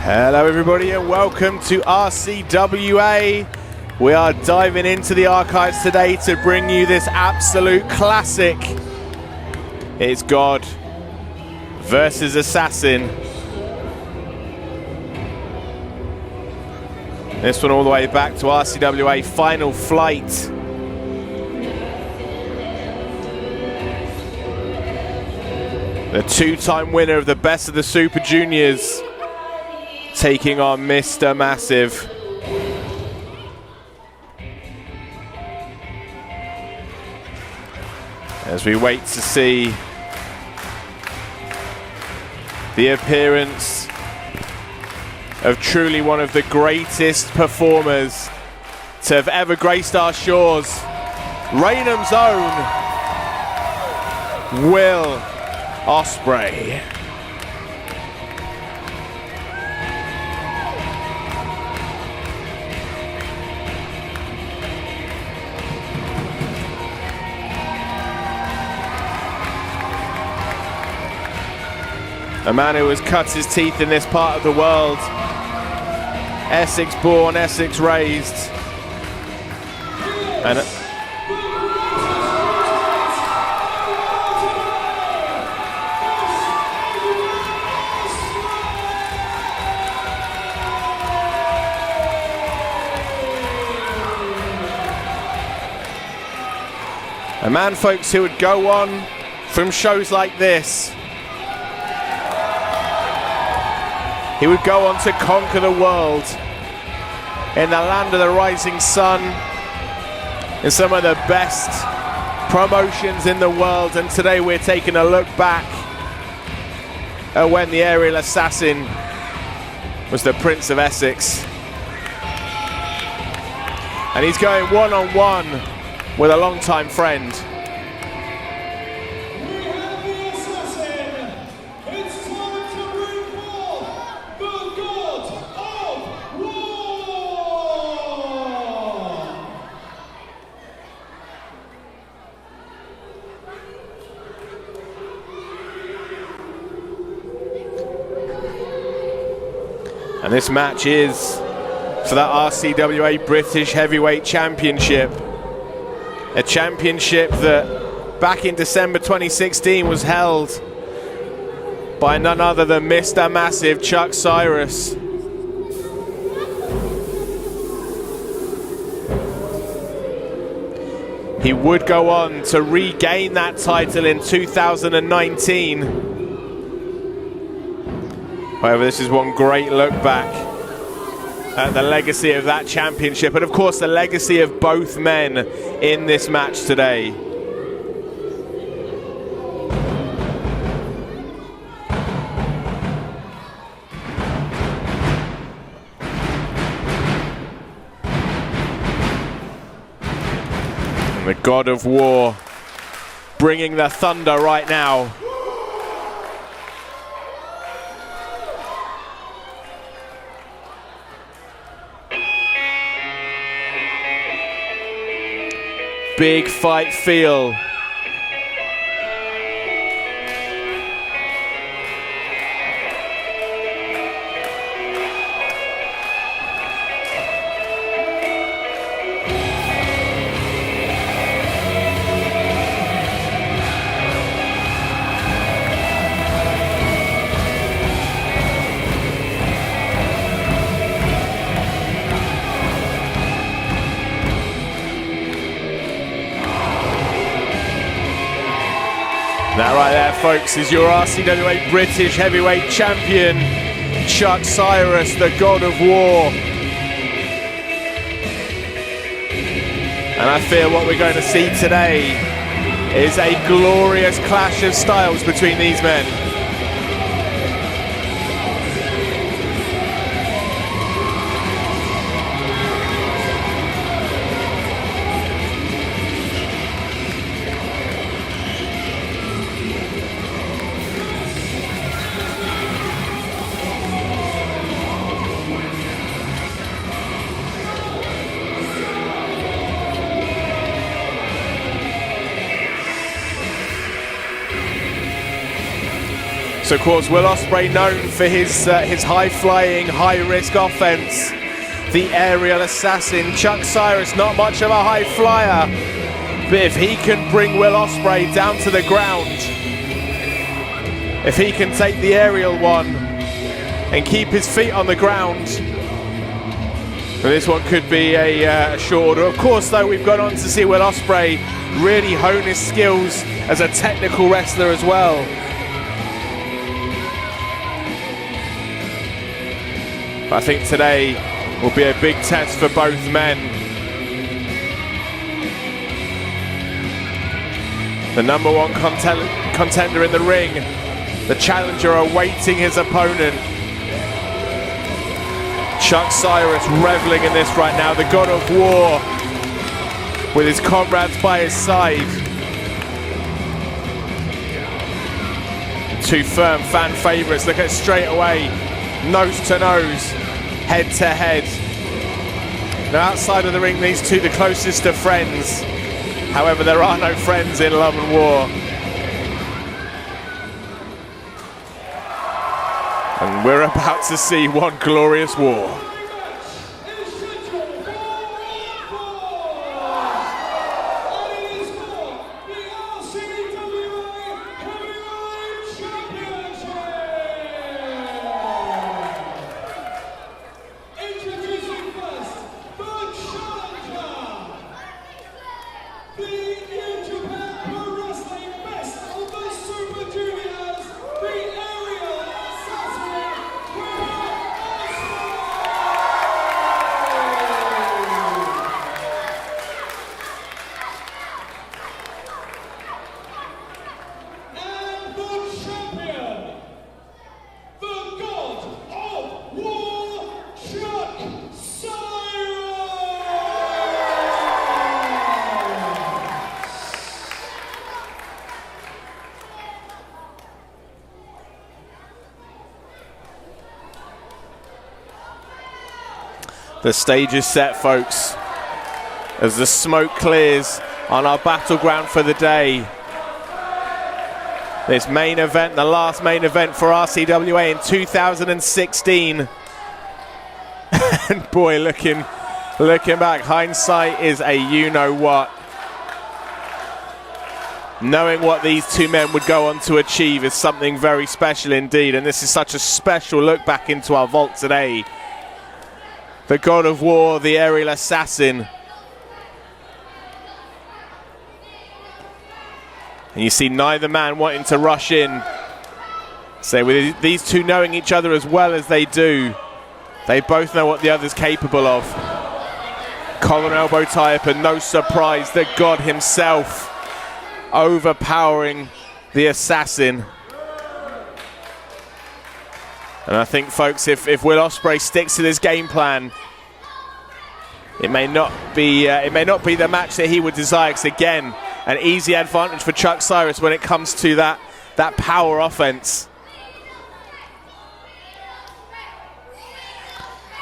Hello everybody and welcome to RCWA. We are diving into the archives today to bring you this absolute classic. It's God versus Assassin. This one all the way back to RCWA Final Flight. The two-time winner of the Best of the Super Juniors, taking on Mr. Massive. As we wait to see the appearance of truly one of the greatest performers to have ever graced our shores, Raynham's own Will Ospreay. A man who has cut his teeth in this part of the world. Essex born, Essex raised. And a man, folks, who would go on from shows like this. He would go on to conquer the world in the land of the rising sun, in some of the best promotions in the world. And today we're taking a look back at when the aerial assassin was the Prince of Essex. And he's going one-on-one with a long-time friend. And this match is for that RCWA British Heavyweight Championship. A championship that back in December 2016 was held by none other than Mr. Massive, Chuck Cyrus. He would go on to regain that title in 2019. However, this is one great look back at the legacy of that championship, and of course the legacy of both men in this match today. And the God of War bringing the thunder right now. Big fight feel. That right there, folks, is your RCWA British Heavyweight Champion, Chuck Cyrus, the God of War. And I feel what we're going to see today is a glorious clash of styles between these men. So of course Will Ospreay known for his high-flying, high-risk offense. The aerial assassin. Chuck Cyrus, not much of a high flyer, but if he can bring Will Ospreay down to the ground, if he can take the aerial one and keep his feet on the ground, then this one could be a short order. Of course, though, we've gone on to see Will Ospreay really hone his skills as a technical wrestler as well. I think today will be a big test for both men. The #1 contender in the ring, the challenger awaiting his opponent. Chuck Cyrus reveling in this right now, the God of War, with his comrades by his side. Two firm fan favourites. Look at it straight away, nose to nose, head to head. Now outside of the ring, these two the closest of friends. However, there are no friends in love and war. And we're about to see one glorious war. The stage is set, folks, as the smoke clears on our battleground for the day. This main event, the last main event for RCWA in 2016. And boy, looking back, hindsight is a you-know-what. Knowing what these two men would go on to achieve is something very special indeed, and this is such a special look back into our vault today. The God of War, the aerial assassin. And you see neither man wanting to rush in. So with these two knowing each other as well as they do, they both know what the other's capable of. Collar elbow tie-up, and no surprise, the God himself overpowering the assassin. And I think, folks, if Will Ospreay sticks to this game plan, it may not be the match that he would desire. Because again, an easy advantage for Chuck Cyrus when it comes to that power offense.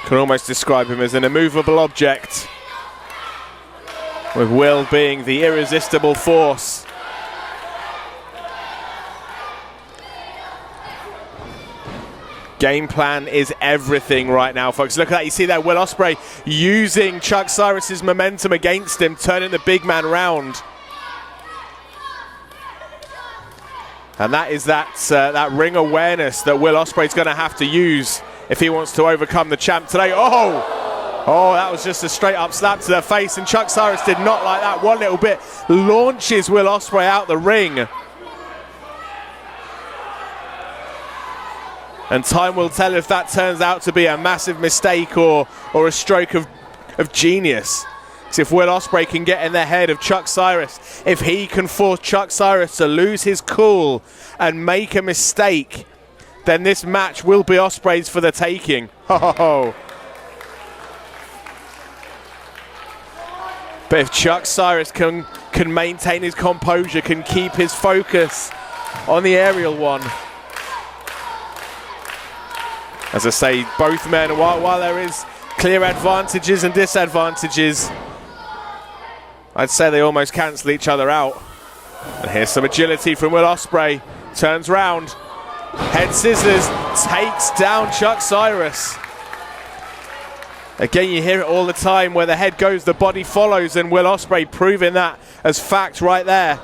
Can almost describe him as an immovable object, with Will being the irresistible force. Game plan is everything right now, folks. Look at that. You see that Will Ospreay using Chuck Cyrus's momentum against him, turning the big man round. And that is that ring awareness that Will Ospreay's going to have to use if he wants to overcome the champ today. Oh, that was just a straight up slap to the face, and Chuck Cyrus did not like that one little bit. Launches Will Ospreay out the ring. And time will tell if that turns out to be a massive mistake or a stroke of genius. Because if Will Ospreay can get in the head of Chuck Cyrus, if he can force Chuck Cyrus to lose his cool and make a mistake, then this match will be Ospreay's for the taking. But if Chuck Cyrus can maintain his composure, can keep his focus on the aerial one. As I say, both men, while there is clear advantages and disadvantages, I'd say they almost cancel each other out. And here's some agility from Will Ospreay. Turns round. Head scissors takes down Chuck Cyrus. Again, you hear it all the time, where the head goes, the body follows, and Will Ospreay proving that as fact right there.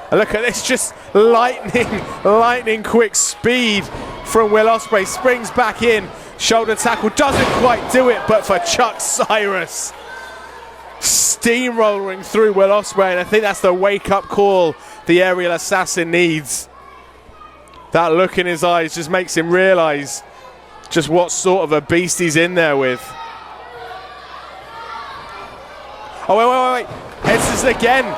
And look at this, just lightning quick speed from Will Ospreay. Springs back in, shoulder tackle, doesn't quite do it, but for Chuck Cyrus, steamrolling through Will Ospreay, and I think that's the wake-up call the aerial assassin needs. That look in his eyes just makes him realise just what sort of a beast he's in there with. Oh, wait. Head scissors again.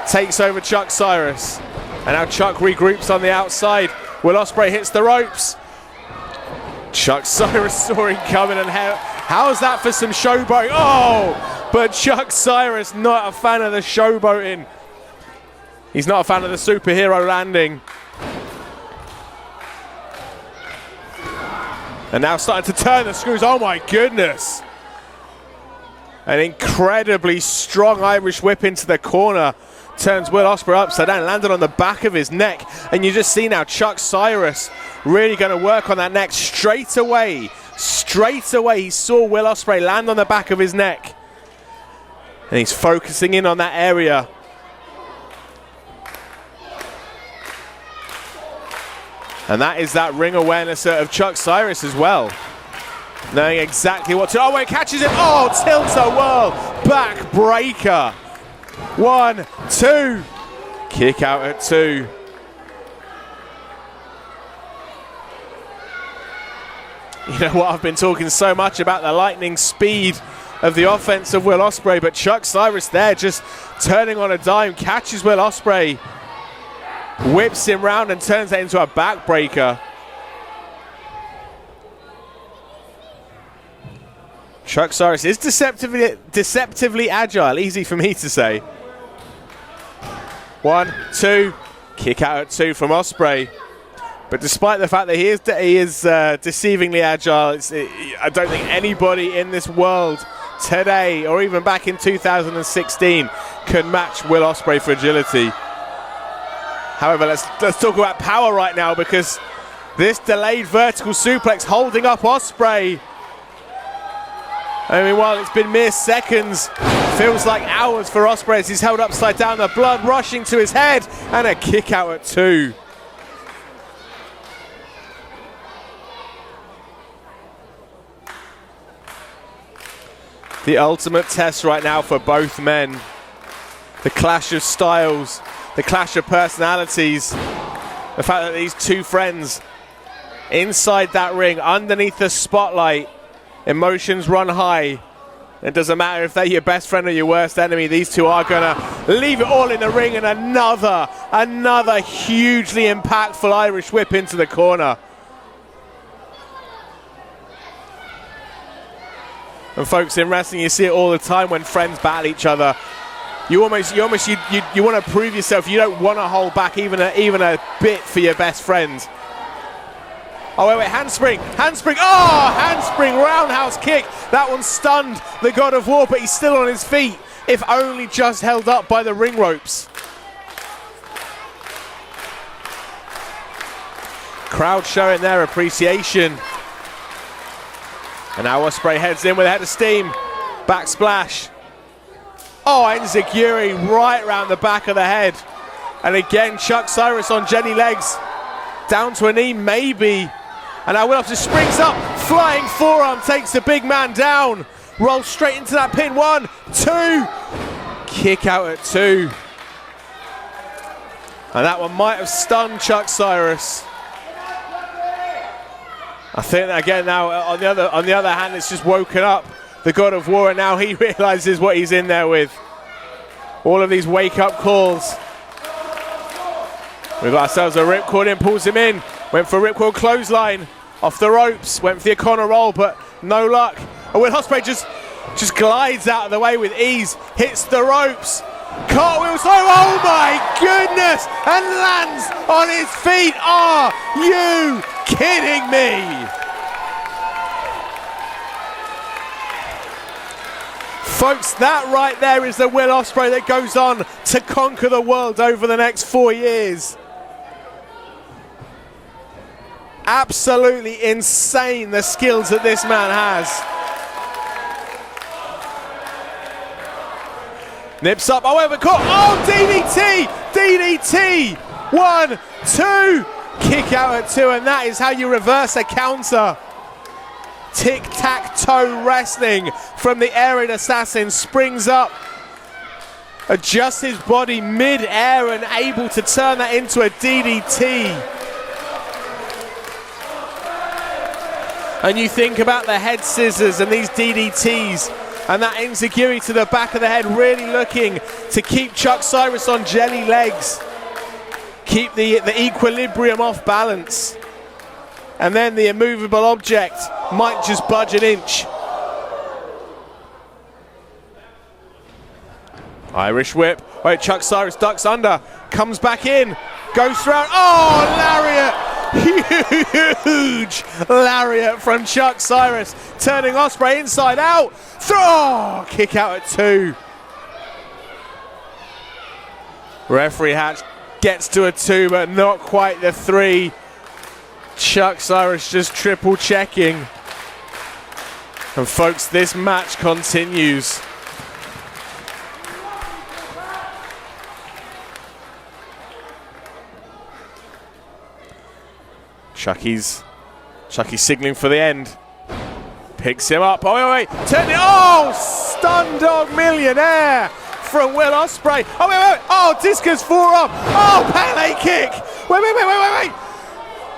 Takes over Chuck Cyrus. And now Chuck regroups on the outside. Will Ospreay hits the ropes. Chuck Cyrus saw him coming, and how's that for some showboating? Oh, but Chuck Cyrus not a fan of the showboating. He's not a fan of the superhero landing. And now starting to turn the screws. Oh my goodness. An incredibly strong Irish whip into the corner. Turns Will Ospreay upside down, landed on the back of his neck. And you just see now Chuck Cyrus really going to work on that neck straight away. Straight away he saw Will Ospreay land on the back of his neck. And he's focusing in on that area. And that is that ring awareness of Chuck Cyrus as well. Knowing exactly what to... Oh, wait, catches it. Oh, tilt-a-whirl. Back breaker. 1, 2. Kick out at 2. You know what? I've been talking so much about the lightning speed of the offense of Will Ospreay, but Chuck Cyrus there just turning on a dime, catches Will Ospreay, whips him round and turns that into a backbreaker. Chuck Cyrus is deceptively agile, easy for me to say. 1, 2, kick out at 2 from Ospreay. But despite the fact that he is deceivingly agile, I don't think anybody in this world today, or even back in 2016, can match Will Ospreay for agility. However, let's talk about power right now, because this delayed vertical suplex holding up Ospreay. I mean, while it's been mere seconds, feels like hours for Ospreay as he's held upside down, the blood rushing to his head, and a kick out at 2. The ultimate test right now for both men. The clash of styles, the clash of personalities. The fact that these two friends inside that ring, underneath the spotlight, emotions run high. It doesn't matter if they're your best friend or your worst enemy, these two are gonna leave it all in the ring, and another hugely impactful Irish whip into the corner. And folks, in wrestling you see it all the time when friends battle each other. You want to prove yourself. You don't want to hold back even a bit for your best friend. Oh, wait, handspring. Oh, handspring, roundhouse kick. That one stunned the God of War, but he's still on his feet, if only just held up by the ring ropes. Crowd showing their appreciation. And now Ospreay heads in with a head of steam. Back splash. Oh, enziguri right round the back of the head. And again, Chuck Cyrus on Jenny legs. Down to a knee, maybe. And now Will Ospreay springs up. Flying forearm takes the big man down. Rolls straight into that pin. 1, 2. Kick out at 2. And that one might have stunned Chuck Cyrus. I think that again now on the other hand, it's just woken up the God of War, and now he realizes what he's in there with. All of these wake-up calls. We've got ourselves a ripcord in, pulls him in. Went for a ripcord clothesline off the ropes. Went for the O'Connor roll, but no luck. And Will Ospreay just glides out of the way with ease. Hits the ropes. Cartwheels. Oh my goodness! And lands on his feet. Are you kidding me? Folks, that right there is the Will Ospreay that goes on to conquer the world over the next 4 years. Absolutely insane, the skills that this man has. Nips up, however, caught. Oh, DDT! DDT! 1, 2, kick out at 2, and that is how you reverse a counter. Tic-tac-toe wrestling from the aerial assassin. Springs up, adjusts his body mid-air and able to turn that into a DDT. And you think about the head scissors and these DDTs and that enziguri to the back of the head, really looking to keep Chuck Cyrus on jelly legs, keep the equilibrium off balance. And then the immovable object might just budge an inch. Irish whip. Wait, Chuck Cyrus ducks under, comes back in, goes through. Oh, lariat! Huge lariat from Chuck Cyrus, turning Ospreay inside out. Throw! Kick out at 2. Referee Hatch gets to a 2, but not quite the 3. Chuck Cyrus just triple checking. And folks, this match continues. Chucky's signaling for the end. Picks him up. Oh, wait. Turn it. Oh, stun dog millionaire from Will Ospreay. Oh, wait. Oh, discus forearm. Oh, Pele kick. Wait.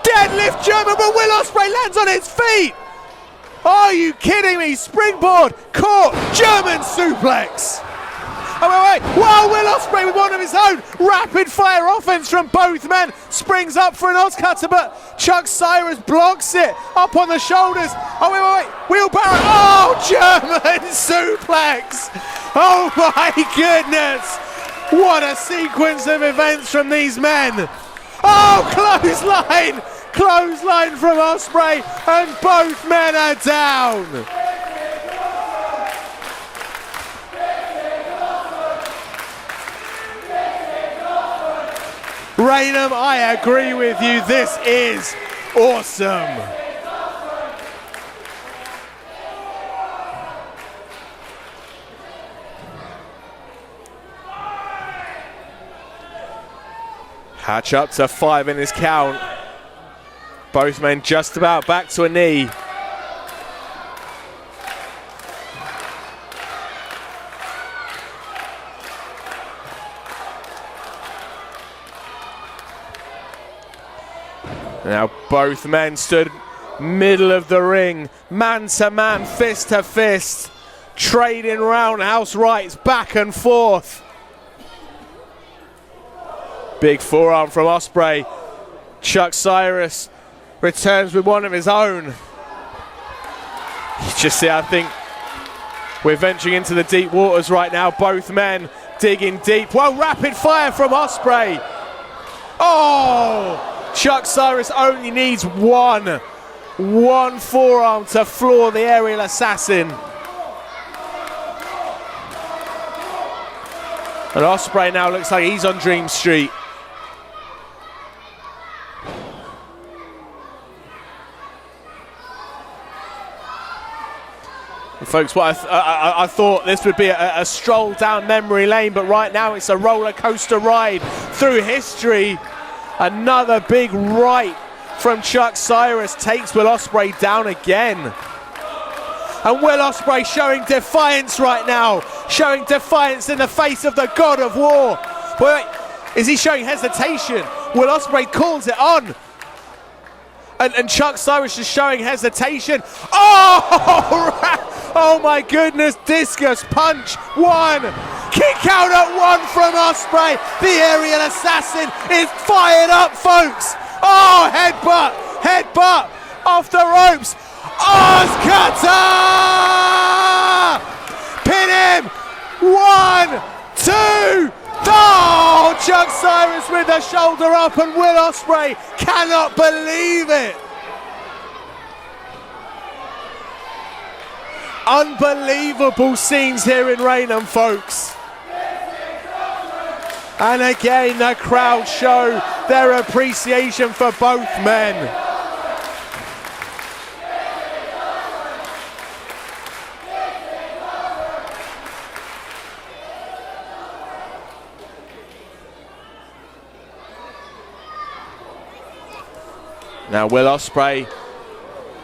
Deadlift German, but Will Ospreay lands on his feet. Are you kidding me? Springboard, caught, German suplex. Oh, wait. Wow, Will Ospreay with one of his own. Rapid fire offense from both men. Springs up for an Oz cutter, but Chuck Cyrus blocks it. Up on the shoulders. Oh, wait. Wheelbarrow. Oh, German suplex. Oh, my goodness. What a sequence of events from these men. Oh, clothesline. Clothesline from Ospreay, and both men are down. Raynham, I agree with you. This is awesome. Hatch up to 5 in his count. Both men just about back to a knee. Now both men stood middle of the ring, man to man, fist to fist, trading roundhouse rights back and forth. Big forearm from Ospreay. Chuck Cyrus returns with one of his own. You just see, I think we're venturing into the deep waters right now. Both men digging deep. Well, rapid fire from Ospreay. Oh! Chuck Cyrus only needs one forearm to floor the aerial assassin. And Ospreay now looks like he's on Dream Street. And folks, what I thought this would be a stroll down memory lane, but right now it's a roller coaster ride through history. Another big right from Chuck Cyrus takes Will Ospreay down again. And Will Ospreay showing defiance right now. Showing defiance in the face of the God of War. Wait, is he showing hesitation? Will Ospreay calls it on. And Chuck Cyrus is showing hesitation. Oh my goodness, discus punch. 1. Kick out at 1 from Ospreay. The aerial assassin is fired up, folks. Oh, headbutt off the ropes. Oz cutter! Pin him. 1, 2. Oh, Chuck Cyrus with the shoulder up, and Will Ospreay cannot believe it. Unbelievable scenes here in Raynham, folks. And again, the crowd show their appreciation for both men. Now Will Ospreay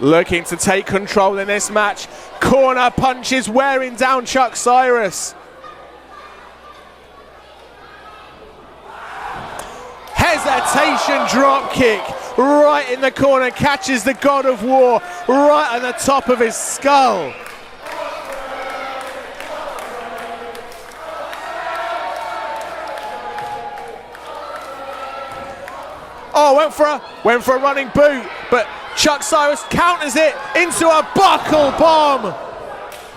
looking to take control in this match. Corner punches wearing down Chuck Cyrus. Hesitation drop kick right in the corner, catches the God of War right on the top of his skull. Oh, went for a running boot, but Chuck Cyrus counters it into a buckle bomb.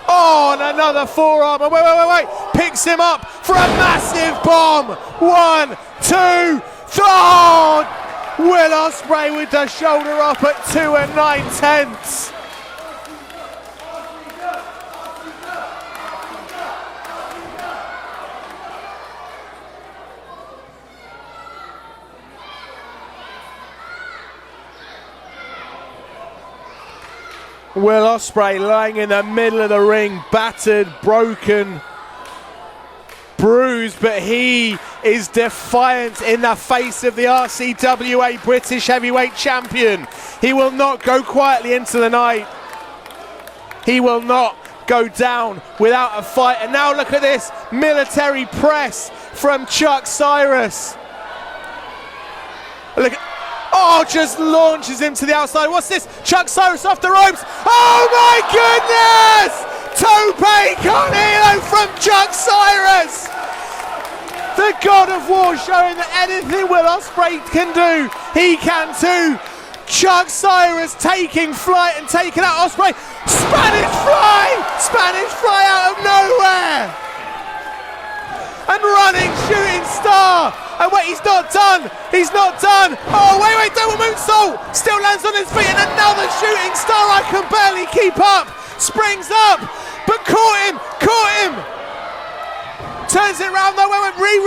Oh, and another forearm. Wait. Picks him up for a massive bomb. 1, 2, 3. Oh, Will Ospreay with the shoulder up at 2 9/10. Will Ospreay lying in the middle of the ring, battered, broken, bruised, but he is defiant in the face of the RCWA British Heavyweight Champion. He will not go quietly into the night. He will not go down without a fight. And now look at this military press from Chuck Cyrus. Look. Oh, just launches him to the outside. What's this? Chuck Cyrus off the ropes. Oh my goodness! Tope con hilo from Chuck Cyrus. The God of War showing that anything Will Ospreay can do, he can too. Chuck Cyrus taking flight and taking out Ospreay. Spanish fly out of nowhere. And running shooting star. And wait, he's not done. Oh, wait, double moonsault. Still lands on his feet, and another shooting star. I can barely keep up. Springs up, but caught him. Turns it round though,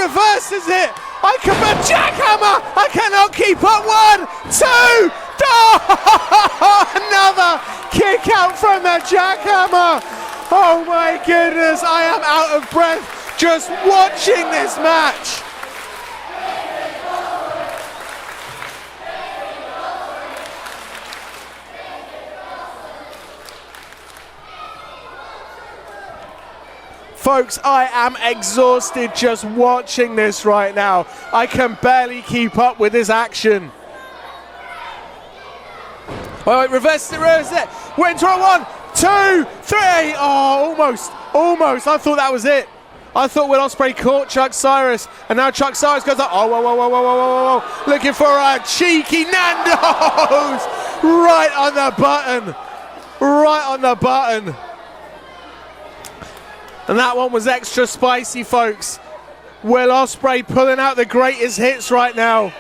reverses it. Jackhammer. I cannot keep up. 1, 2. Oh, another kick out from the jackhammer. Oh my goodness, I am out of breath just watching this match. Folks, I am exhausted just watching this right now. I can barely keep up with this action. Wait, reverse it. Went to a 1, 2, 3. Oh, almost. I thought that was it. I thought Will Ospreay caught Chuck Cyrus, and now Chuck Cyrus goes up. Oh, whoa. Looking for a cheeky Nando's. Right on the button. And that one was extra spicy, folks. Will Ospreay pulling out the greatest hits right now.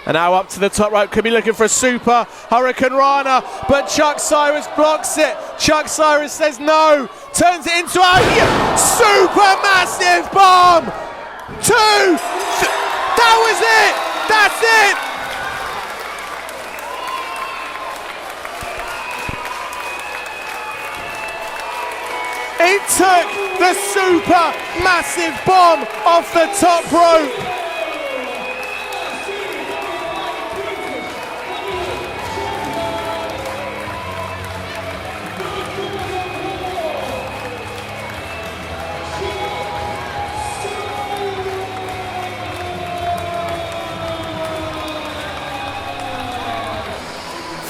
And now up to the top rope, could be looking for a super Hurricane Rana, but Chuck Cyrus blocks it. Chuck Cyrus says no, turns it into a super massive bomb. 2, that was it, that's it. It took the super massive bomb off the top rope.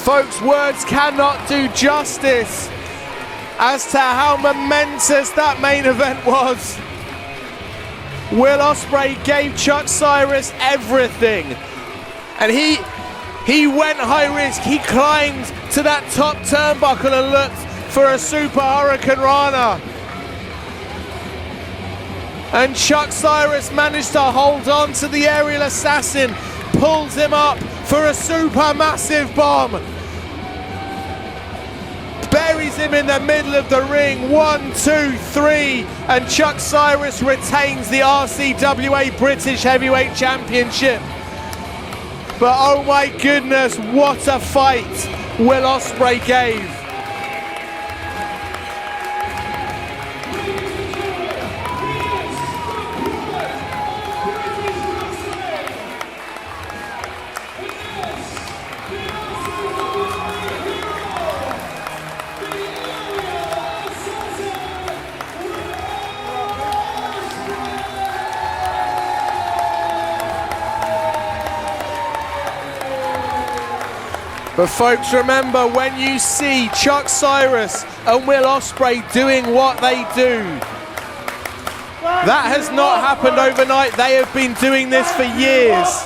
Folks, words cannot do justice as to how momentous that main event was. Will Ospreay gave Chuck Cyrus everything, and he went high risk. He climbed to that top turnbuckle and looked for a super Hurricane Rana, and Chuck Cyrus managed to hold on to the aerial assassin, pulls him up for a super massive bomb, buries him in the middle of the ring. 1, 2, 3, and Chuck Cyrus retains the RCWA British Heavyweight Championship. But oh my goodness, what a fight Will Ospreay gave. But folks, remember, when you see Chuck Cyrus and Will Ospreay doing what they do, that has not happened overnight. They have been doing this for years.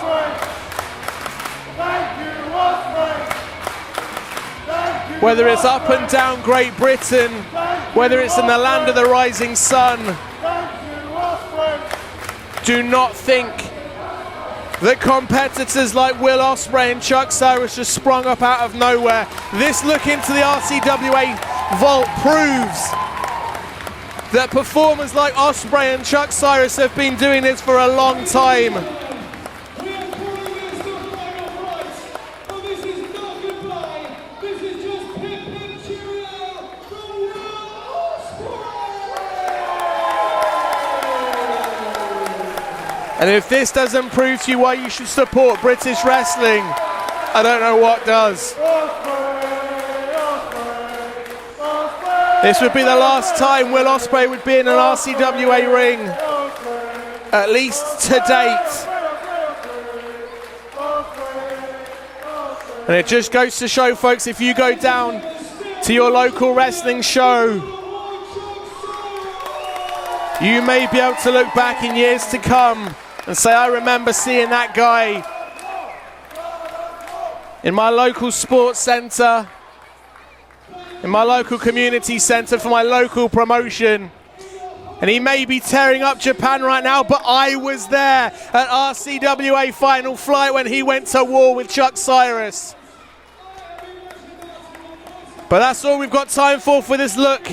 Whether it's up and down Great Britain, whether it's in the land of the rising sun, do not think that competitors like Will Ospreay and Chuck Cyrus just sprung up out of nowhere. This look into the RCWA vault proves that performers like Ospreay and Chuck Cyrus have been doing this for a long time. And if this doesn't prove to you why you should support British wrestling, I don't know what does. This would be the last time Will Ospreay would be in an RCWA ring, at least to date. And it just goes to show, folks, if you go down to your local wrestling show, you may be able to look back in years to come and say, I remember seeing that guy in my local sports centre, in my local community centre for my local promotion. And he may be tearing up Japan right now, but I was there at RCWA Final Flight when he went to war with Chuck Cyrus. But that's all we've got time for this look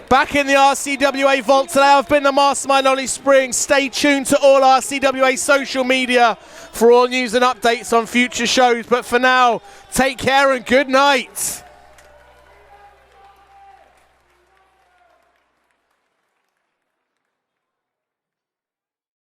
back in the RCWA vault today. I've been the Mastermind Olie Spring. Stay tuned to all RCWA social media for all news and updates on future shows. But for now, take care and good night.